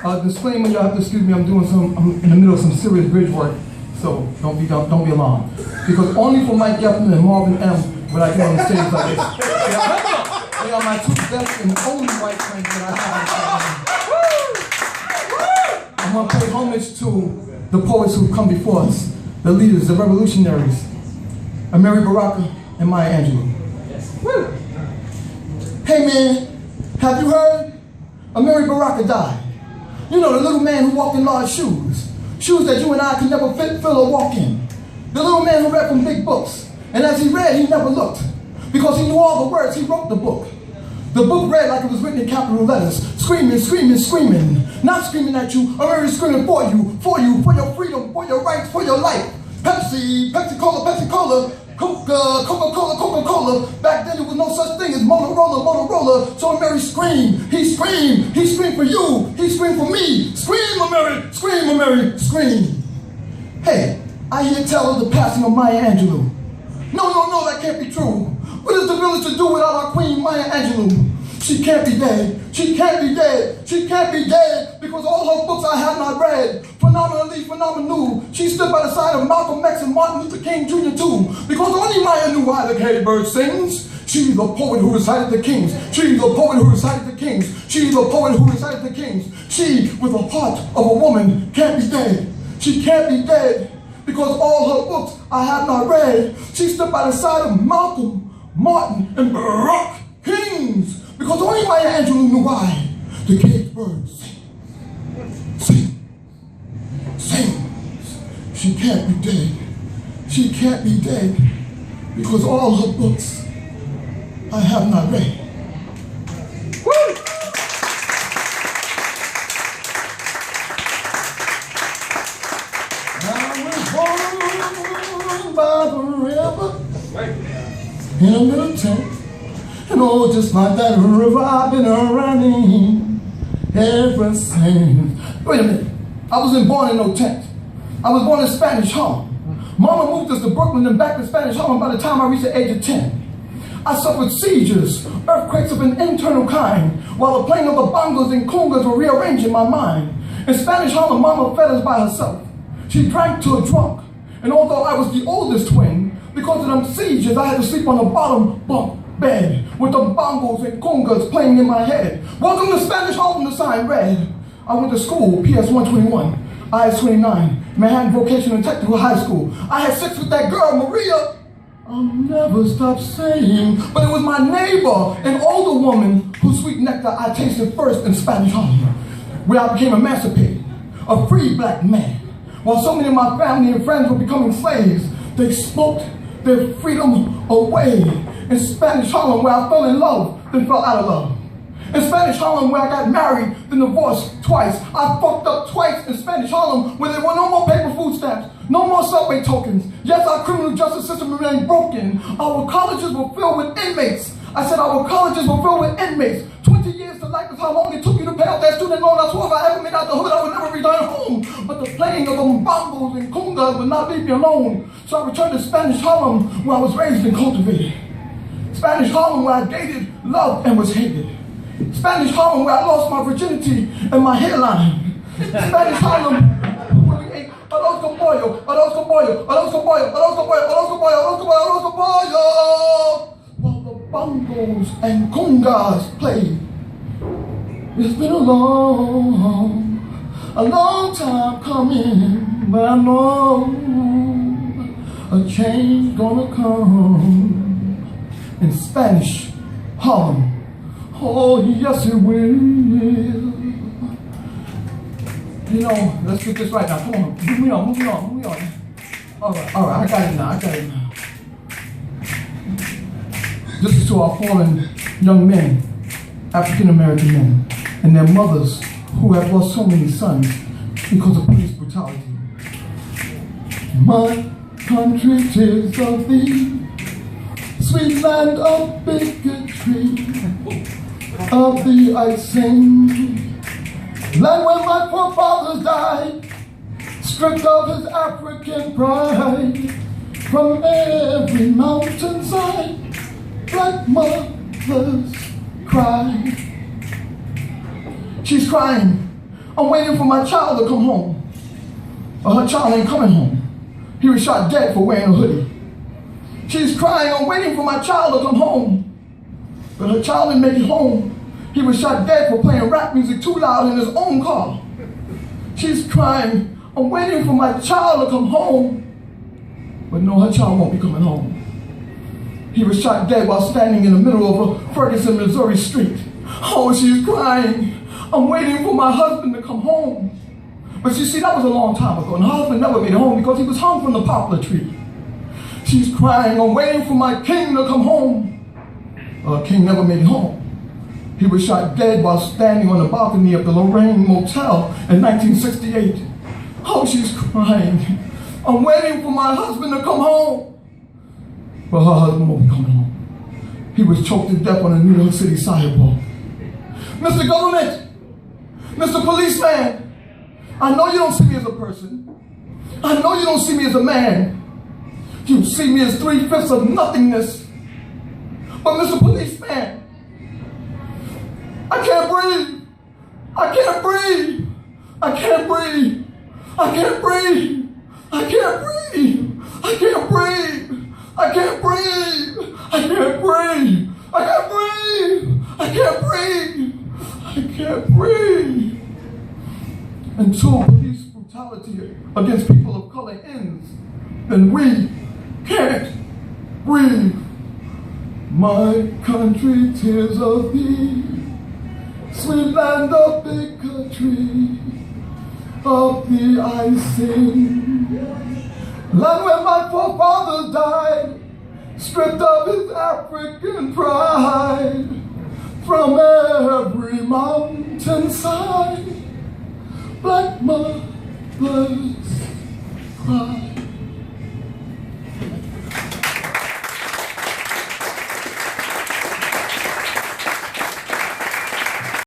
Disclaimer, y'all have to excuse me. I'm in the middle of some serious bridge work, so don't be alarmed. Because only for Mike Yelton and Marvin M. would I get on the stage like this. They are my two best and only white friends that I have. I'm gonna pay homage to the poets who've come before us, the leaders, the revolutionaries, Amiri Baraka and Maya Angelou. Woo. Hey man, have you heard? Amiri Baraka died. You know, the little man who walked in large shoes. Shoes that you and I could never fill or walk in. The little man who read from big books. And as he read, he never looked. Because he knew all the words, he wrote the book. The book read like it was written in capital letters. Screaming, screaming, screaming. Not screaming at you, Amiri screaming for you, for your freedom, for your rights, for your life. Pepsi, Pepsi-Cola, Pepsi-Cola. Coca-Cola, Coca-Cola. Back then there was no such thing as Motorola. So Amiri screamed. He screamed for you. He screamed for me. Scream, Amiri, scream. Hey, I hear tell of the passing of Maya Angelou. No, that can't be true. What is the village to do without our queen, Maya Angelou? She can't be dead. She can't be dead because all her books I have not read. Phenomenal. She stood by the side of Malcolm X and Martin Luther King Jr. too, because only Maya knew why the cave bird sings. She's the poet who recited the kings. She, with the heart of a woman, can't be dead. She can't be dead because all her books I have not read. She stood by the side of Malcolm, Martin, and Barack Kings, because only Maya Angelou knew why the cave birds sing. She can't be dead because all her books I have not read. Woo! I was born by the river in a little tent. And oh, just like that river, I've been running ever since. Wait a minute. I wasn't born in no tent. I was born in Spanish Harlem. Mama moved us to Brooklyn and back to Spanish Harlem by the time I reached the age of 10. I suffered seizures, earthquakes of an internal kind, while the playing of the bongos and congas were rearranging my mind. In Spanish Harlem, Mama fed us by herself. She drank to a drunk. And although I was the oldest twin, because of them seizures, I had to sleep on the bottom bunk bed with the bongos and congas playing in my head. Welcome to Spanish Harlem, the sign read. I went to school, PS 121, IS 29, Manhattan Vocational Technical High School. I had sex with that girl, Maria. I'll never stop saying, but it was my neighbor, an older woman, whose sweet nectar I tasted first in Spanish Harlem, where I became emancipated, a free black man. While so many of my family and friends were becoming slaves, they smoked their freedom away. In Spanish Harlem, where I fell in love, then fell out of love. In Spanish Harlem, where I got married, then divorced twice. I fucked up twice in Spanish Harlem, where there were no more paper food stamps, no more subway tokens. Yes, our criminal justice system remained broken. Our colleges were filled with inmates. I said our colleges were filled with inmates. 20 years to life is how long it took you to pay off that student loan. I swore if I ever made out the hood, I would never return home. But the playing of them bongos and congas would not leave me alone. So I returned to Spanish Harlem, where I was raised and cultivated. Spanish Harlem, where I dated, loved, and was hated. Spanish Harlem, where I lost my virginity and my hairline. Spanish Harlem, where we ate arroz con pollo, while the bongos and congas played. It's been a long time coming, but I know a change gonna come in Spanish Harlem. Oh, yes, it will. You know, let's get this right now. Come on, move me on. All right, I got it now. This is to our fallen young men, African American men, and their mothers who have lost so many sons because of police brutality. My country, 'tis of thee, sweet land of bigotry. Of thee I sing, land where my forefathers died, stripped of his African pride. From every mountainside, black mothers cry. She's crying I'm waiting for my child to come home. But her child ain't coming home. He was shot dead for wearing a hoodie. She's crying, I'm waiting for my child to come home. But her child didn't make it home. He was shot dead for playing rap music too loud in his own car. She's crying, I'm waiting for my child to come home. But no, her child won't be coming home. He was shot dead while standing in the middle of a Ferguson, Missouri street. Oh, she's crying, I'm waiting for my husband to come home. But you see, that was a long time ago, and her husband never made it home because he was hung from the poplar tree. She's crying, I'm waiting for my king to come home. King never made it home. He was shot dead while standing on the balcony of the Lorraine Motel in 1968. Oh, she's crying, I'm waiting for my husband to come home. But her husband won't be coming home. He was choked to death on a New York City sidewalk. Mr. Government, Mr. Policeman, I know you don't see me as a person. I know you don't see me as a man. You see me as 3/5 of nothingness. But Mr. Policeman, I can't breathe. I can't breathe. I can't breathe. I can't breathe. I can't breathe. I can't breathe. I can't breathe. I can't breathe. I can't breathe. I can't breathe. I can't breathe. Until police brutality against people of color ends, then we can't breathe. My country, tears of thee, sweet land of big country, of thee I sing. Land where my forefathers died, stripped of his African pride, from every mountainside, black mothers cry.